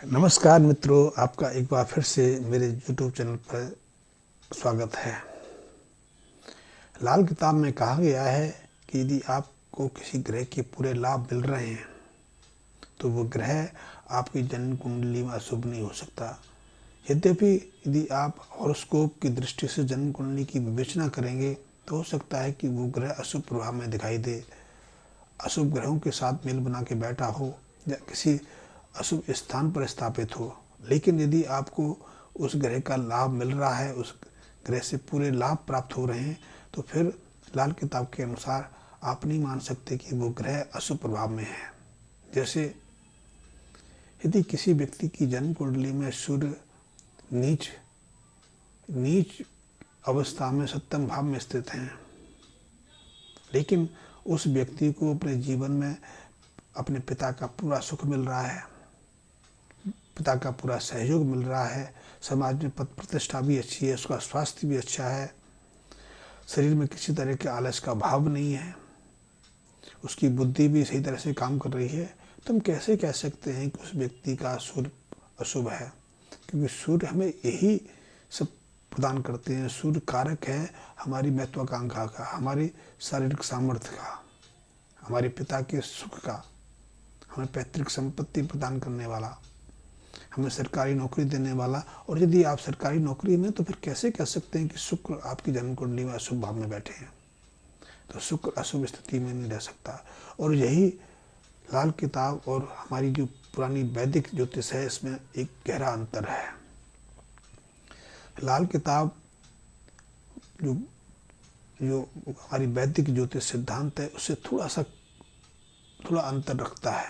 नमस्कार मित्रों, आपका एक बार फिर से मेरे YouTube चैनल पर स्वागत है। लाल किताब में कहा गया है कि यदि आपको किसी ग्रह के पूरे लाभ मिल रहे हैं तो वो ग्रह आपकी जन्म कुंडली में अशुभ नहीं हो सकता। यद्यपि यदि आप हॉरोस्कोप की दृष्टि से जन्म कुंडली की विवेचना करेंगे तो हो सकता है कि वो ग्रह अशुभ प्रभाव में दिखाई दे, अशुभ ग्रहों के साथ मेल बना के बैठा हो या किसी अशुभ स्थान पर स्थापित हो। लेकिन यदि आपको उस ग्रह का लाभ मिल रहा है, उस ग्रह से पूरे लाभ प्राप्त हो रहे हैं, तो फिर लाल किताब के अनुसार आप नहीं मान सकते कि वो ग्रह अशुभ प्रभाव में है। जैसे यदि किसी व्यक्ति की जन्म कुंडली में सूर्य नीच नीच अवस्था में सप्तम भाव में स्थित हैं, लेकिन उस व्यक्ति को अपने जीवन में अपने पिता का पूरा सुख मिल रहा है, पिता का पूरा सहयोग मिल रहा है, समाज में पद प्रतिष्ठा भी अच्छी है, उसका स्वास्थ्य भी अच्छा है, शरीर में किसी तरह के आलस का भाव नहीं है, उसकी बुद्धि भी सही तरह से काम कर रही है, तो हम कैसे कह सकते हैं कि उस व्यक्ति का सूर्य अशुभ है? क्योंकि सूर्य हमें यही सब प्रदान करते हैं। सूर्य कारक है हमारी महत्वाकांक्षा का, हमारी शारीरिक सामर्थ्य का, हमारे पिता के सुख का, हमें पैतृक संपत्ति प्रदान करने वाला, हमें सरकारी नौकरी देने वाला। और यदि आप सरकारी नौकरी में, तो फिर कैसे कह सकते हैं कि शुक्र आपकी जन्म कुंडली में अशुभ भाव में बैठे हैं? तो शुक्र अशुभ स्थिति में नहीं रह सकता। और यही लाल किताब और हमारी जो पुरानी वैदिक ज्योतिष है, इसमें एक गहरा अंतर है। लाल किताब जो जो हमारी वैदिक ज्योतिष सिद्धांत है, उससे थोड़ा अंतर रखता है।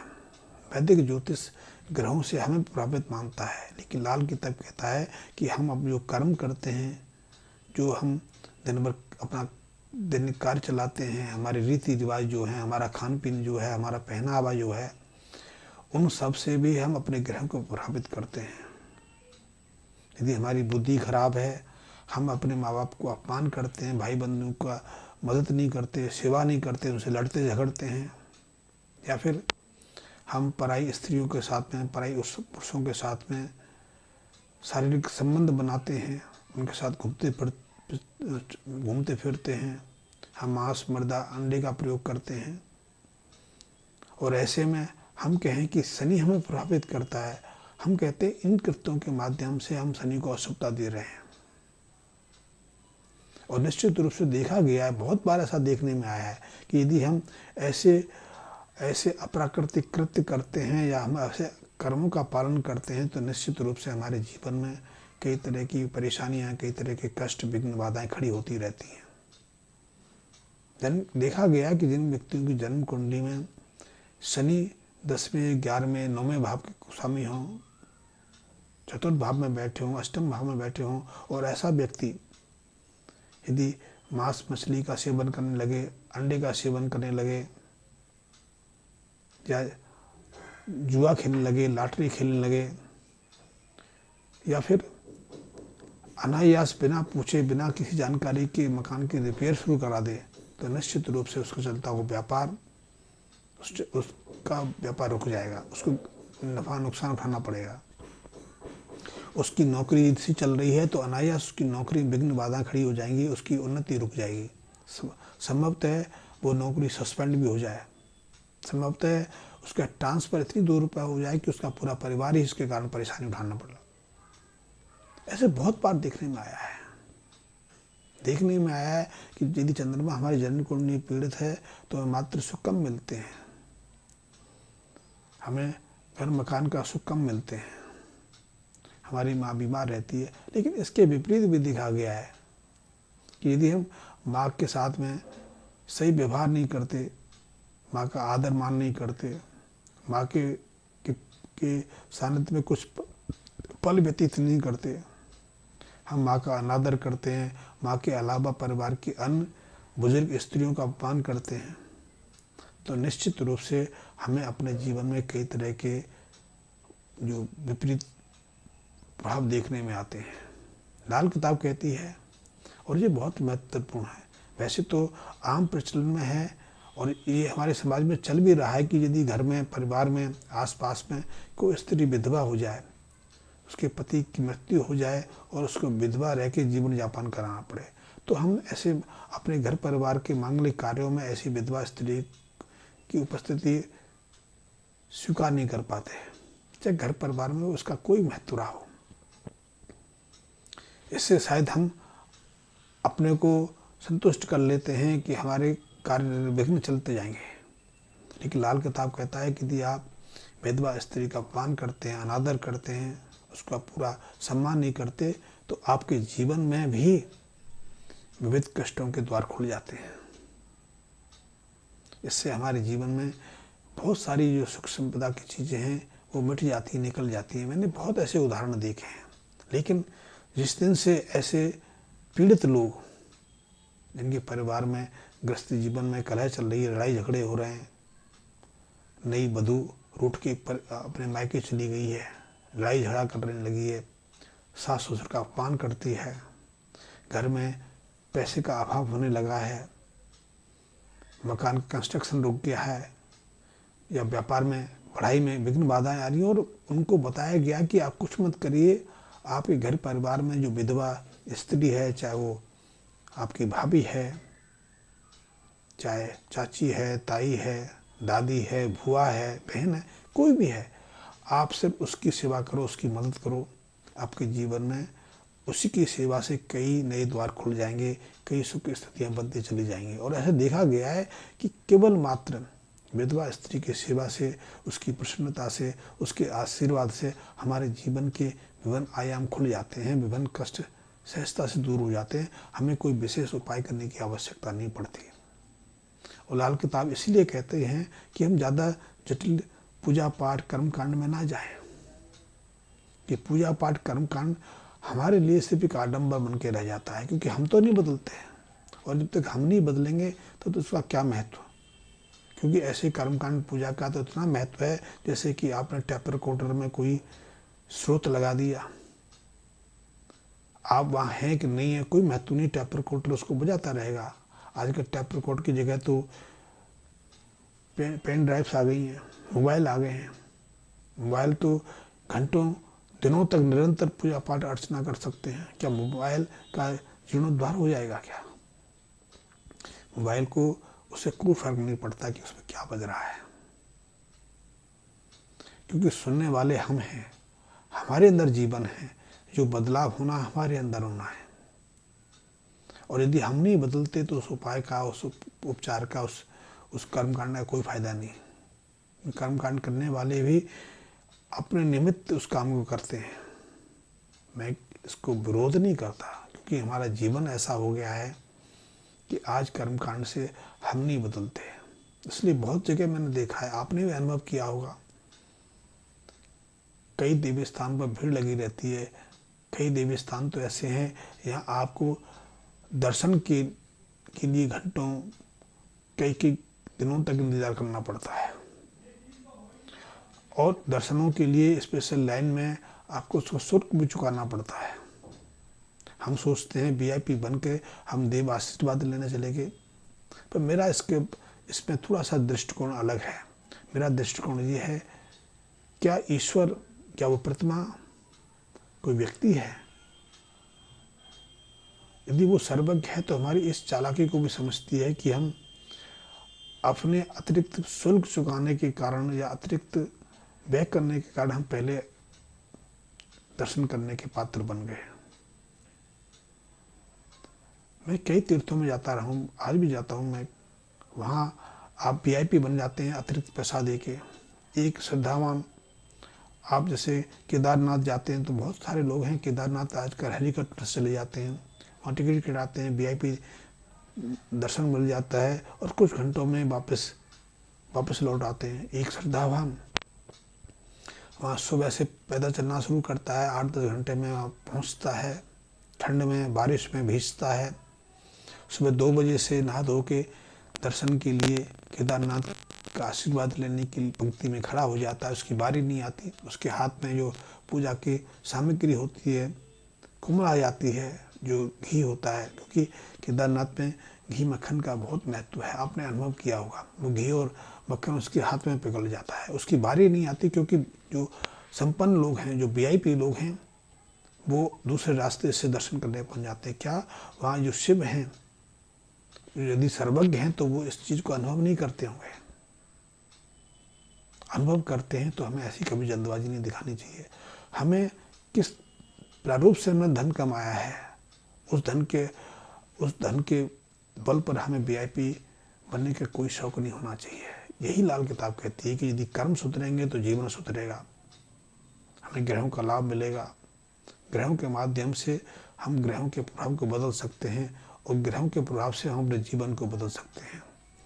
वैदिक ज्योतिष ग्रहों से हमें प्रभावित मानता है, लेकिन लाल किताब कहता है कि हम अब जो कर्म करते हैं, जो हम दिन भर अपना दैनिक कार्य चलाते हैं, हमारे रीति रिवाज जो हैं, हमारा खान पीन जो है, हमारा पहनावा जो है, उन सब से भी हम अपने ग्रह को प्रभावित करते हैं। यदि हमारी बुद्धि खराब है, हम अपने माँ बाप को अपमान करते हैं, भाई बंधुओं का मदद नहीं करते, सेवा नहीं करते, उनसे लड़ते झगड़ते हैं, या फिर हम पराई स्त्रियों के साथ में, पराई पुरुषों के साथ में शारीरिक संबंध बनाते हैं, उनके साथ घूमते फिरते हैं, हम मांस मर्दा अंडे का प्रयोग करते हैं, और ऐसे में हम कहें कि शनि हमें प्रभावित करता है, हम कहते हैं इन कृत्यों के माध्यम से हम शनि को अशुभता दे रहे हैं। और निश्चित रूप से देखा गया है, बहुत बार ऐसा देखने में आया है कि यदि हम ऐसे अप्राकृतिक कृत्य करते हैं या हम ऐसे कर्मों का पालन करते हैं, तो निश्चित रूप से हमारे जीवन में कई तरह की परेशानियां, कई तरह के कष्ट, विघ्न, बाधाएं खड़ी होती रहती हैं। देखा गया कि जिन व्यक्तियों की जन्म कुंडली में शनि 10वें, 11वें, 9वें भाव के स्वामी हों, चतुर्थ भाव में बैठे हों, अष्टम भाव में बैठे हों, और ऐसा व्यक्ति यदि मांस मछली का सेवन करने लगे, अंडे का सेवन करने लगे, या जुआ खेलने लगे, लॉटरी खेलने लगे, या फिर अनायास बिना पूछे, बिना किसी जानकारी के मकान की रिपेयर शुरू करा दे, तो निश्चित रूप से उसका चलता हुआ व्यापार, उसका व्यापार रुक जाएगा, उसको नफा नुकसान उठाना पड़ेगा। उसकी नौकरी इसी चल रही है तो अनायास उसकी नौकरी विघ्न बाधा खड़ी हो जाएंगी, उसकी उन्नति रुक जाएगी। संभवतः वो नौकरी सस्पेंड भी हो जाए, संभवतः उसका ट्रांसफर इतनी दूर पर हो जाए कि उसका पूरा परिवार ही इसके कारण परेशानी उठाना पड़ा। ऐसे बहुत बार देखने में आया है कि यदि चंद्रमा हमारी जन्म कुंडली पीड़ित है तो हमें मात्र सुख कम मिलते हैं, हमें घर मकान का सुख कम मिलते हैं, हमारी माँ बीमार रहती है। लेकिन इसके विपरीत भी देखा गया है कि यदि हम माँ के साथ में सही व्यवहार नहीं करते, माँ का आदर मान नहीं करते, माँ के सानिध्य में कुछ पल व्यतीत नहीं करते, हम माँ का अनादर करते हैं, माँ के अलावा परिवार की अन्य बुजुर्ग स्त्रियों का अपमान करते हैं, तो निश्चित रूप से हमें अपने जीवन में कई तरह के जो विपरीत प्रभाव देखने में आते हैं। लाल किताब कहती है, और ये बहुत महत्वपूर्ण है, वैसे तो आम प्रचलन में है और ये हमारे समाज में चल भी रहा है कि यदि घर में, परिवार में, आसपास में कोई स्त्री विधवा हो जाए, उसके पति की मृत्यु हो जाए और उसको विधवा रह के जीवन यापन कराना पड़े, तो हम ऐसे अपने घर परिवार के मांगलिक कार्यों में ऐसी विधवा स्त्री की उपस्थिति स्वीकार नहीं कर पाते, चाहे घर परिवार में उसका कोई महत्व रहा हो। इससे शायद हम अपने को संतुष्ट कर लेते हैं कि हमारे कार्य निर्विघ्न चलते जाएंगे, लेकिन लाल किताब कहता है कि यदि आप विधवा स्त्री का अपमान करते हैं, अनादर करते हैं, उसका पूरा सम्मान नहीं करते, तो आपके जीवन में भी विविध कष्टों के द्वार खुल जाते हैं। इससे हमारे जीवन में बहुत सारी जो सुख संपदा की चीज़ें हैं वो मिट जाती, निकल जाती हैं। मैंने बहुत ऐसे उदाहरण देखे हैं। लेकिन जिस दिन से ऐसे पीड़ित लोग, जिनके परिवार में गृहस्थ जीवन में कलह चल रही है, लड़ाई झगड़े हो रहे हैं, नई वधू रूठ के अपने मायके चली गई है, लड़ाई झगड़ा करने लगी है, सास ससुर का अपमान करती है, घर में पैसे का अभाव होने लगा है, मकान का कंस्ट्रक्शन रुक गया है, या व्यापार में, पढ़ाई में विघ्न बाधाएं आ रही हैं, और उनको बताया गया कि आप कुछ मत करिए, आपके घर परिवार में जो विधवा स्त्री है, चाहे वो आपकी भाभी है, चाहे चाची है, ताई है, दादी है, बुआ है, बहन है, कोई भी है, आप सिर्फ उसकी सेवा करो, उसकी मदद करो। आपके जीवन में उसी की सेवा से कई नए द्वार खुल जाएंगे, कई सुख स्थितियाँ बनती चली जाएंगी। और ऐसा देखा गया है कि केवल मात्र विधवा स्त्री की सेवा से, उसकी प्रसन्नता से, उसके आशीर्वाद से हमारे जीवन के विभिन्न आयाम खुल जाते हैं, विभिन्न कष्ट सहजता से दूर हो जाते हैं। हमें कोई विशेष उपाय करने की आवश्यकता नहीं पड़ती। और लाल किताब इसीलिए कहते हैं कि हम ज़्यादा जटिल पूजा पाठ कर्मकांड में ना जाएं, कि पूजा पाठ कर्मकांड हमारे लिए सिर्फ एक आडंबर बन के रह जाता है, क्योंकि हम तो नहीं बदलते हैं, और जब तक हम नहीं बदलेंगे तो उसका क्या महत्व। क्योंकि ऐसे कर्मकांड पूजा का तो इतना महत्व है, जैसे कि आपने टैप रिकॉर्डर में कोई स्रोत लगा दिया, आप वहाँ हैं कि नहीं है कोई महत्व नहीं, टैप रिकॉर्डर उसको बजाता रहेगा। आजकल टैप रिकॉर्ड की जगह तो पेन ड्राइव्स आ गई हैं, मोबाइल आ गए हैं। मोबाइल तो घंटों दिनों तक निरंतर पूजा पाठ अर्चना कर सकते हैं। क्या मोबाइल का जीर्णोद्धार हो जाएगा क्या? मोबाइल को उससे कोई फर्क नहीं पड़ता कि उसमें क्या बज रहा है, क्योंकि सुनने वाले हम हैं, हमारे अंदर जीवन है, जो बदलाव होना हमारे अंदर होना है। और यदि हम नहीं बदलते तो उस उपाय का, उस उपचार का, उस कर्मकांड का कोई फायदा नहीं। कर्मकांड करने वाले भी अपने निमित्त उस काम को करते हैं। मैं इसको विरोध नहीं करता, क्योंकि हमारा जीवन ऐसा हो गया है कि आज कर्मकांड से हम नहीं बदलते। इसलिए बहुत जगह मैंने देखा है, आपने भी अनुभव किया होगा, कई देवी स्थान पर भीड़ लगी रहती है। कई देवी स्थान तो ऐसे हैं यहाँ आपको दर्शन के लिए घंटों, कई दिनों तक इंतजार करना पड़ता है, और दर्शनों के लिए स्पेशल लाइन में आपको उसको शुल्क भी चुकाना पड़ता है। हम सोचते हैं वीआईपी बन के हम देव आशीर्वाद लेने चले गए, पर मेरा इसमें थोड़ा सा दृष्टिकोण अलग है। मेरा दृष्टिकोण ये है, क्या ईश्वर, क्या वो प्रतिमा कोई व्यक्ति है? यदि वो सर्वज्ञ है तो हमारी इस चालाकी को भी समझती है कि हम अपने अतिरिक्त शुल्क चुकाने के कारण या अतिरिक्त व्यय करने के कारण हम पहले दर्शन करने के पात्र बन गए। मैं कई तीर्थों में जाता रहा हूँ, आज भी जाता हूँ मैं। वहाँ आप वीआईपी बन जाते हैं अतिरिक्त पैसा दे के। एक श्रद्धावान, आप जैसे केदारनाथ जाते हैं तो बहुत सारे लोग हैं, केदारनाथ आजकल हेलीकॉप्टर से चले जाते हैं, वहाँ टिकट कटाते हैं, वीआईपी दर्शन मिल जाता है और कुछ घंटों में वापस लौट आते हैं। एक श्रद्धावान वहाँ सुबह से पैदल चलना शुरू करता है, 8-10 घंटे में वहाँ पहुँचता है, ठंड में बारिश में भीजता है, सुबह 2 बजे से नहा धो के दर्शन के लिए केदारनाथ का आशीर्वाद लेने की पंक्ति में खड़ा हो जाता है। उसकी बारी नहीं आती, उसके हाथ में जो पूजा की सामग्री होती है कुम्हला जाती है, जो घी होता है, क्योंकि केदारनाथ में घी मक्खन का बहुत महत्व है, आपने अनुभव किया होगा। वो घी और मक्खन उसके हाथ में पिघल जाता है, उसकी बारी नहीं आती, क्योंकि जो संपन्न लोग हैं, जो वीआईपी लोग हैं, वो दूसरे रास्ते से दर्शन करने पहुंच जाते हैं। क्या वहाँ जो शिव हैं, यदि सर्वज्ञ हैं, तो वो इस चीज़ को अनुभव नहीं करते होंगे? अनुभव करते हैं तो हमें ऐसी कभी जल्दबाजी नहीं दिखानी चाहिए। हमें किस प्रारूप से हमने धन कमाया है, उस धन के बल पर हमें वीआईपी बनने का कोई शौक नहीं होना चाहिए। यही लाल किताब कहती है कि यदि कर्म सुधरेंगे तो जीवन सुधरेगा, हमें ग्रहों का लाभ मिलेगा। ग्रहों के माध्यम से हम ग्रहों के प्रभाव को बदल सकते हैं, और ग्रहों के प्रभाव से हम अपने जीवन को बदल सकते हैं।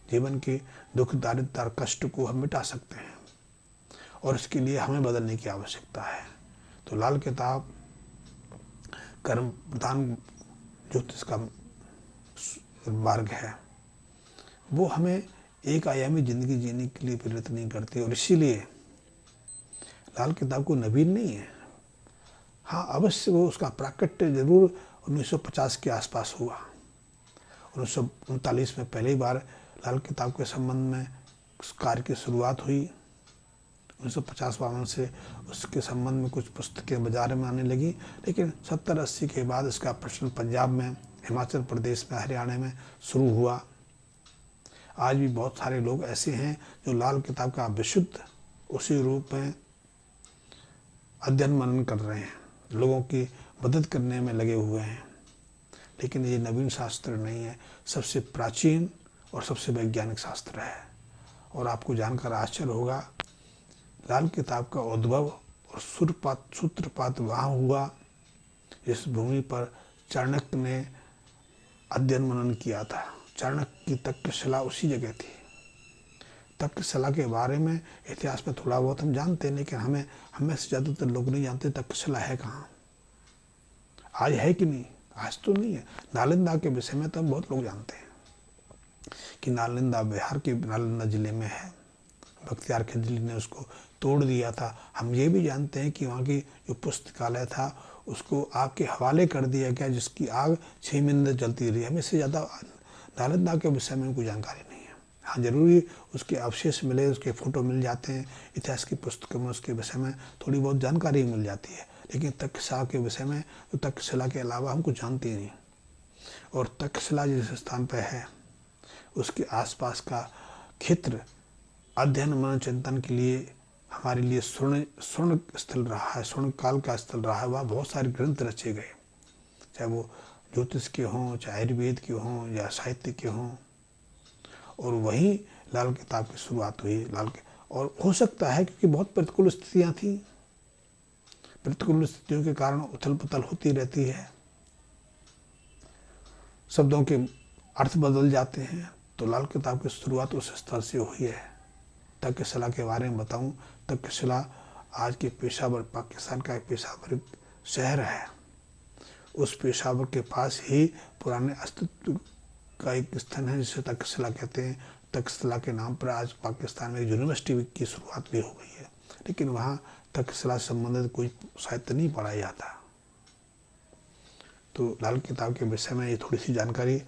जीवन के दुख, दारिद्र, कष्ट को हम मिटा सकते हैं, और इसके लिए हमें बदलने की आवश्यकता है। तो लाल किताब कर्म प्रधान ज्योतिष का मार्ग है, वो हमें एक आयामी जिंदगी जीने के लिए प्रेरित नहीं करती, और इसीलिए लाल किताब को नवीन नहीं है। हाँ, अवश्य वो उसका प्राकट्य जरूर 1950 के आसपास हुआ। 1939 में पहली बार लाल किताब के संबंध में उस कार्य की शुरुआत हुई। 1950-52 से उसके संबंध में कुछ पुस्तकें बाजार में आने लगी, लेकिन 70-80 के बाद इसका प्रचलन पंजाब में, हिमाचल प्रदेश में, हरियाणा में शुरू हुआ। आज भी बहुत सारे लोग ऐसे हैं जो लाल किताब का विशुद्ध उसी रूप में अध्ययन मनन कर रहे हैं, लोगों की मदद करने में लगे हुए हैं। लेकिन ये नवीन शास्त्र नहीं है, सबसे प्राचीन और सबसे वैज्ञानिक शास्त्र है। और आपको जानकर आश्चर्य होगा, लाल किताब का उद्भव और सूत्रपात वहाँ हुआ जिस भूमि पर चाणक्य ने अध्ययन मनन किया था। चाणक्य की तक्षशिला उसी जगह थी। तक्षशिला के बारे में इतिहास में थोड़ा बहुत हम जानते हैं, लेकिन हमें से ज़्यादातर लोग नहीं जानते तक्षशिला है कहाँ। आज है कि नहीं? आज तो नहीं है। नालंदा के विषय में तो हम बहुत लोग जानते हैं कि नालंदा बिहार के नालंदा जिले में है। बख्तियार खिलजी ने उसको तोड़ दिया था। हम ये भी जानते हैं कि वहाँ की जो पुस्तकालय था उसको आग के हवाले कर दिया गया, जिसकी आग 6 महीने जलती रही। हमें इससे ज़्यादा नालंदा के विषय में कोई जानकारी नहीं है। हाँ, जरूरी उसके अवशेष मिले, उसके फ़ोटो मिल जाते हैं, इतिहास की पुस्तकों में उसके विषय में थोड़ी बहुत जानकारी मिल जाती है, लेकिन तक्षशिला के विषय में तो तक्षशिला के अलावा हम कुछ जानते ही नहीं। और तक्षशिला जिस स्थान पर है उसके आसपास का क्षेत्र अध्ययन मनन चिंतन के लिए हमारे लिए स्वर्ण स्थल रहा है, स्वर्ण काल का स्थल रहा है। वहाँ बहुत सारे ग्रंथ रचे गए, चाहे वो ज्योतिष के हों, चाहे आयुर्वेद के हों, या साहित्य के हों। और वहीं लाल किताब की शुरुआत हुई। और हो सकता है क्योंकि बहुत प्रतिकूल स्थितियाँ थी, प्रतिकूल स्थितियों के कारण उथल पुथल होती रहती है, शब्दों के अर्थ बदल जाते हैं। तो लाल किताब की शुरुआत उस स्थल से हुई है। तक्षशिला के बारे में बताऊं, तक्षशिला आज के पेशावर, पाकिस्तान का एक पेशावर शहर है। उस पेशावर के पास ही पुराने अस्तित्व का एक स्थान है जिसे तक्षशिला कहते हैं। तक्षशिला के नाम पर आज पाकिस्तान में एक यूनिवर्सिटी की शुरुआत भी हो गई है, लेकिन वहाँ तक्षशिला से संबंधित कोई साहित्य नहीं पढ़ाया जाता। तो लाल किताब के विषय में ये थोड़ी सी जानकारी